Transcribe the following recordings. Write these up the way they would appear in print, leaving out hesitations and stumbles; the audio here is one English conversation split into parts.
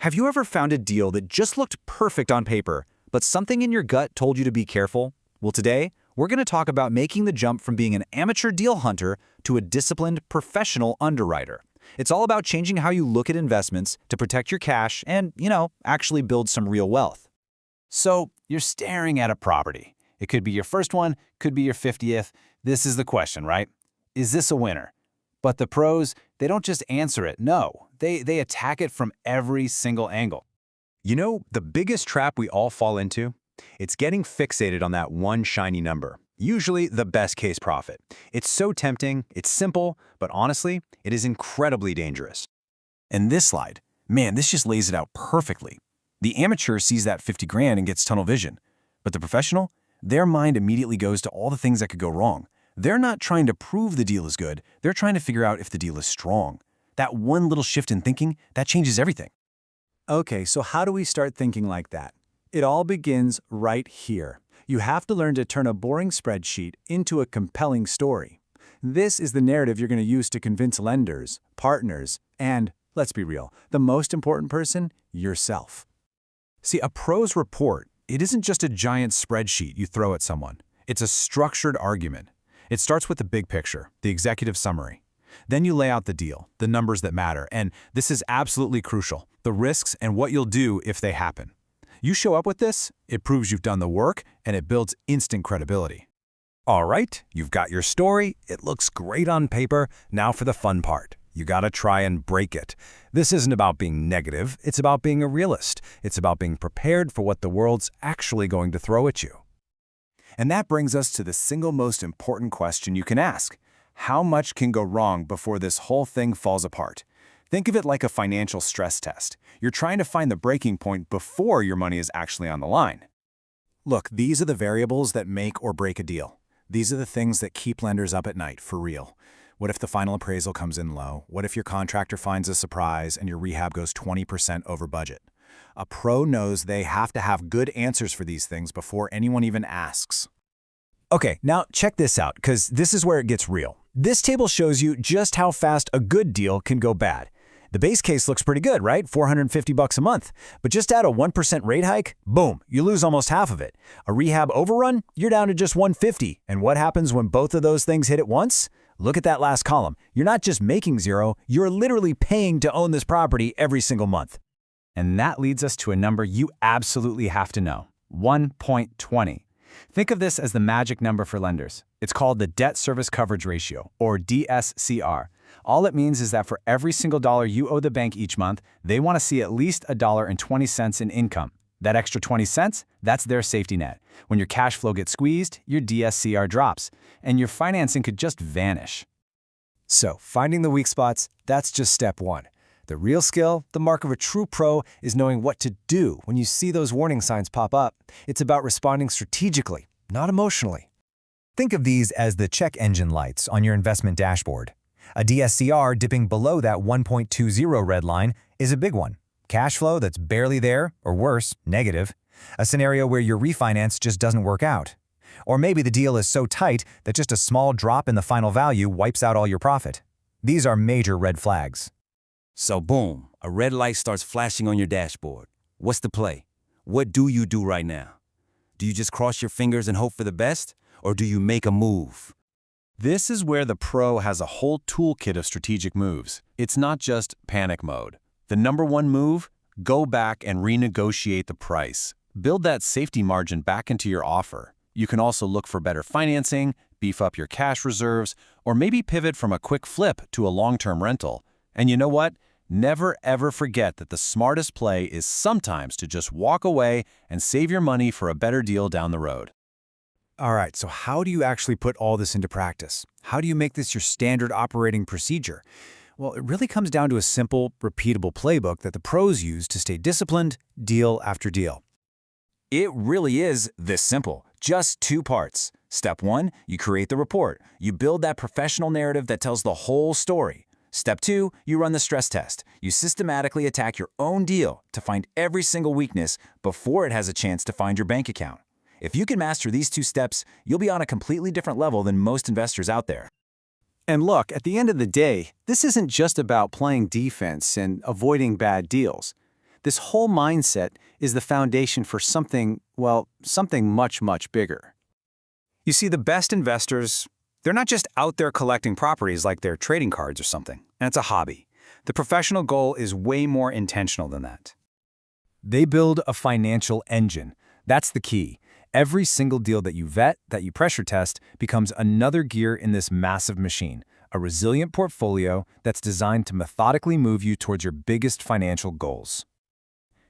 Have you ever found a deal that just looked perfect on paper, but something in your gut told you to be careful? Well, today, we're going to talk about making the jump from being an amateur deal hunter to a disciplined professional underwriter. It's all about changing how you look at investments to protect your cash and, actually build some real wealth. So, you're staring at a property. It could be your first one, could be your 50th. This is the question, right? Is this a winner? But the pros, they don't just answer it. No, they attack it from every single angle. You know, the biggest trap we all fall into? It's getting fixated on that one shiny number, usually the best case profit. It's so tempting, it's simple, but honestly, it is incredibly dangerous. And this slide, man, this just lays it out perfectly. The amateur sees that 50 grand and gets tunnel vision. But the professional, their mind immediately goes to all the things that could go wrong. They're not trying to prove the deal is good, they're trying to figure out if the deal is strong. That one little shift in thinking, that changes everything. Okay, so how do we start thinking like that? It all begins right here. You have to learn to turn a boring spreadsheet into a compelling story. This is the narrative you're going to use to convince lenders, partners, and, let's be real, the most important person, yourself. See, a pro's report, it isn't just a giant spreadsheet you throw at someone. It's a structured argument. It starts with the big picture, the executive summary. Then you lay out the deal, the numbers that matter, and this is absolutely crucial, the risks and what you'll do if they happen. You show up with this, it proves you've done the work, and it builds instant credibility. All right, you've got your story, it looks great on paper, now for the fun part. You gotta try and break it. This isn't about being negative, it's about being a realist. It's about being prepared for what the world's actually going to throw at you. And that brings us to the single most important question you can ask. How much can go wrong before this whole thing falls apart? Think of it like a financial stress test. You're trying to find the breaking point before your money is actually on the line. Look, these are the variables that make or break a deal. These are the things that keep lenders up at night, for real. What if the final appraisal comes in low? What if your contractor finds a surprise and your rehab goes 20% over budget? A pro knows they have to have good answers for these things before anyone even asks. Okay, now check this out, because this is where it gets real. This table shows you just how fast a good deal can go bad. The base case looks pretty good, right? $450 a month. But just add a 1% rate hike, boom, you lose almost half of it. A rehab overrun, you're down to just $150. And what happens when both of those things hit at once? Look at that last column. You're not just making zero, you're literally paying to own this property every single month. And that leads us to a number you absolutely have to know, 1.20. Think of this as the magic number for lenders. It's called the debt service coverage ratio, or DSCR. All it means is that for every single dollar you owe the bank each month, they want to see at least $1.20 in income. That extra 20 cents, that's their safety net. When your cash flow gets squeezed, your DSCR drops, and your financing could just vanish. So, finding the weak spots, that's just step one. The real skill, the mark of a true pro, is knowing what to do when you see those warning signs pop up. It's about responding strategically, not emotionally. Think of these as the check engine lights on your investment dashboard. A DSCR dipping below that 1.20 red line is a big one. Cash flow that's barely there, or worse, negative. A scenario where your refinance just doesn't work out. Or maybe the deal is so tight that just a small drop in the final value wipes out all your profit. These are major red flags. So boom, a red light starts flashing on your dashboard. What's the play? What do you do right now? Do you just cross your fingers and hope for the best? Or do you make a move? This is where the pro has a whole toolkit of strategic moves. It's not just panic mode. The number one move, go back and renegotiate the price. Build that safety margin back into your offer. You can also look for better financing, beef up your cash reserves, or maybe pivot from a quick flip to a long-term rental. And you know what? Never ever forget that the smartest play is sometimes to just walk away and save your money for a better deal down the road. All right, so how do you actually put all this into practice? How do you make this your standard operating procedure? Well, it really comes down to a simple, repeatable playbook that the pros use to stay disciplined, deal after deal. It really is this simple, just two parts. Step one, you create the report. You build that professional narrative that tells the whole story. Step two, you run the stress test. You systematically attack your own deal to find every single weakness before it has a chance to find your bank account. If you can master these two steps, you'll be on a completely different level than most investors out there. And look, at the end of the day, this isn't just about playing defense and avoiding bad deals. This whole mindset is the foundation for something, well, something much, much bigger. You see, the best investors, they're not just out there collecting properties like they're trading cards or something, and it's a hobby. The professional goal is way more intentional than that. They build a financial engine. That's the key. Every single deal that you vet, that you pressure test, becomes another gear in this massive machine, a resilient portfolio that's designed to methodically move you towards your biggest financial goals.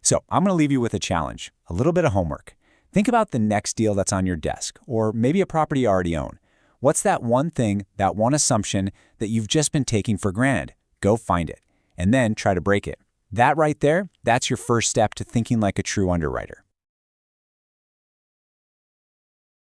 So I'm going to leave you with a challenge, a little bit of homework. Think about the next deal that's on your desk, or maybe a property you already own. What's that one thing, that one assumption that you've just been taking for granted? Go find it, and then try to break it. That right there, that's your first step to thinking like a true underwriter.